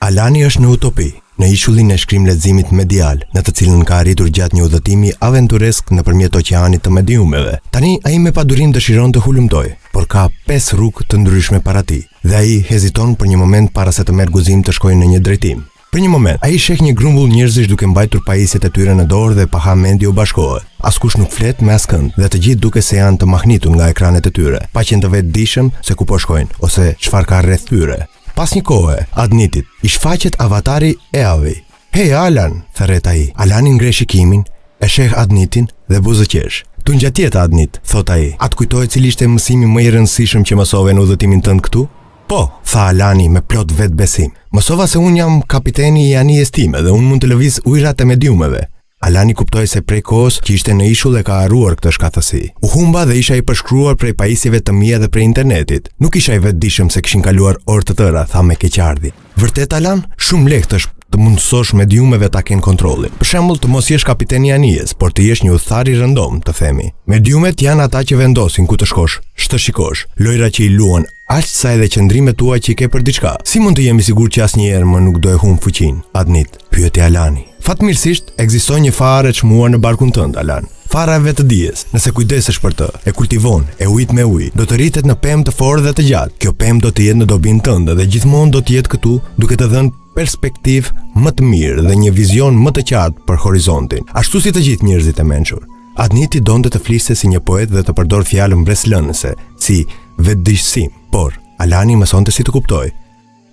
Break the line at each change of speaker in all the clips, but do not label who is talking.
Alani është në utopi, në ishullin e shkrim leximit medial, në të cilën ka arritur gjatë një udhëtimi aventuresk nëpërmjet oqeanit të mediumeve. Tani ai me padurim dëshiron të hulumtoj, por ka 5 rrugë të ndryshme para tij, dhe ai heziton për një moment para se të merr guzim të shkojë në një drejtim. Për një moment, ai sheh një grumbull njerëzish duke mbajtur pajisjet e tyre në dorë dhe pa mendje u bashkohet. Askush nuk flet me askënd dhe të gjithë duke se janë të mahnitur nga ekranet e tyre, pa qenë të vetëdijshëm se ku po shkojnë ose çfarë ka rreth tyre. Pas një kohe, Adnitit, i shfaqet avatari Eavi. "Hey Alan", thret ai. Alani ngre shikimin, e sheh Adnitin dhe buzëqesh. "Tu ngjatjeta Adnit", thot ai. "A të kujtohet cili ishte mësimi më i rëndësishëm që mësove në udhëtimin tënd këtu?" "Po", tha Alani me plot vetbesim. "Mësova se unë jam kapiteni i anijes time dhe unë mund të lëviz ujërat e mediumeve." Alani kuptoi se prej kohës që ishte në ishull e ka harruar këtë shkathësi. U humba dhe isha i përshkruar prej pajisjeve të mia dhe prej internetit. Nuk isha i vetëdijshëm se kishin kaluar orë të tëra, tha me keqardhje. "Vërtet Alan, shumë lehtë është të mundësosh mediumeve ta kenë kontrollin. Për shembull, të mos jesh kapiteni i anijes, por të jesh një udhëtar i rëndom, të themi. Mediumet janë ata që vendosin ku të shkosh, ç'të shikosh, lojra që i luan, aq sa edhe qëndrimet tua që i ke për diçka. Si mund të jemi sigurt që asnjëherë më nuk do e humb fuqinë, Adnit?" pyeti Alani. "Fatmirësisht, ekziston një farë e çmuar në barkun tënd, Alan. Fara e vetëdijes, nëse kujdesesh për të, e kultivon, e ujit me ujë, do të rritet në pemë të fortë dhe të gjatë. Kjo pemë do të jetë në dobin tënde dhe gjithmonë do të jetë këtu, duke të dhënë perspektivë më të mirë dhe një vizion më të qartë për horizontin, ashtu si të gjithë njerëzit e mençur." Adniti donte të fliste si një poet dhe të përdor fjalën mbreslënëse, si vetëdijshësim, por Alani mësonte si të kuptoj.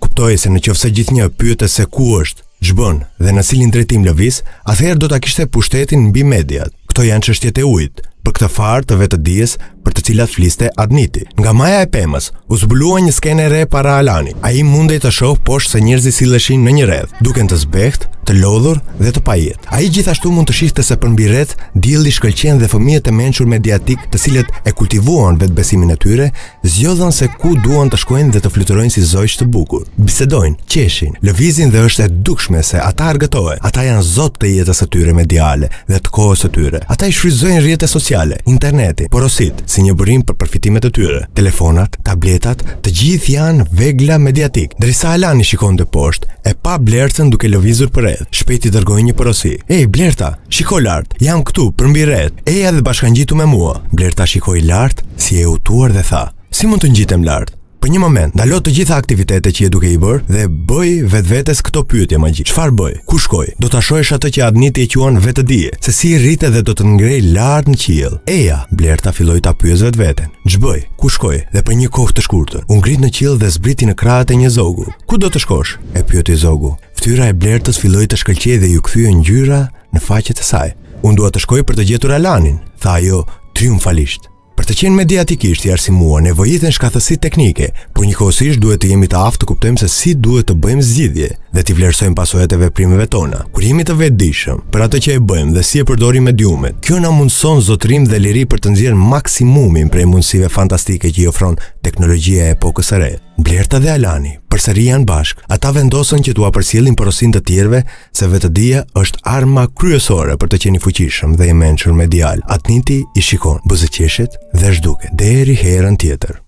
Kuptoi se nëse gjithnjë pyete se ku është, ç'bën dhe në cilin drejtim lëviz, atëherë do ta kishte pushtetin mbi mediat. Këto janë çështjet e ujit, për këtë farë të vetëdijes për të cilat fliste Adniti. Nga maja e pemës, u zbulua një skenë re para Alani. Ai mundej të shoh poshtë se njerëzit silleshin në një rreth, duken të zbehtë, të lodhur dhe të pajet. Ai gjithashtu mund të shihte se përmbi rreth dielli shkëlqen dhe fëmijët e mençur mediatik, të cilët e kultivuan vetbesimin e tyre, zgjodhen se ku duan të shkojnë dhe të fluturojnë si zojsh të bukur. Bisedojnë, qeshin, lëvizin dhe është e dukshme se ata argëtohen. Ata janë zot të jetës së tyre mediale dhe të kohës së tyre. Ata i shfrytëzojnë rrjetet sociale, interneti, porosit si një burim për përfitimet e tyre. Telefonat, tabletat, të gjithë janë vegla mediatik. Derisa Alani shikonte poshtë, e pa Blertën duke lëvizur për rreth. Shpejt i dërgoi një porosi. "Ej Blerta, shiko lart, jam këtu përmbi rreth. Eja dhe bashkangjitu me mua." Blerta shikoi lart, si e utuar dhe tha: "Si mund të ngjitem lart?" Për një moment, ndalo të gjitha aktivitetet që je duke i bërë dhe bëj vetvetes këto pyetje magjike. Çfarë bëj? Ku shkoj? Do ta shohësh atë që Adniti e quan vetëdije, se si rritet dhe do të ngrej lart në qiell. "Eja", Blerta filloi ta pyes vetveten. "Ç'bëj? Ku shkoj?" Dhe për një kohë të shkurtër, u ngrit në qiell dhe zbriti në krahët e një zogu. "Ku do të shkosh?" e pyeti zogu. Fytyra e Blertës filloi të shkëlqej dhe ju kthye ngjyra në faqet e saj. "Unë dua të shkoj për të gjetur Alanin", tha ajo triumfalisht. Për të qenë mediatikisht i arsimuar, nevojiten shkathësi teknike, por njëkohësisht duhet të jemi të aftë të kuptojmë se si duhet të bëjmë zgjidhje dhe të vlerësojmë pasojat e veprimeve tona. Kur jemi të vetëdijshëm për atë që e bëjmë dhe si e përdorim mediumet, kjo na mundson zotërim dhe liri për të nxjerrë maksimumin prej mundësive fantastike që i ofron teknologjia e epokës së re. Blerta dhe Alani përsëri janë bashkë. Ata vendosën që t'ua përcjellin porosin të tjerëve se vetëdia është arma kryesore për të qenë i fuqishëm dhe i mençur medial. Adniti i shikon, buzëqeshët dhe zhduket deri herën tjetër.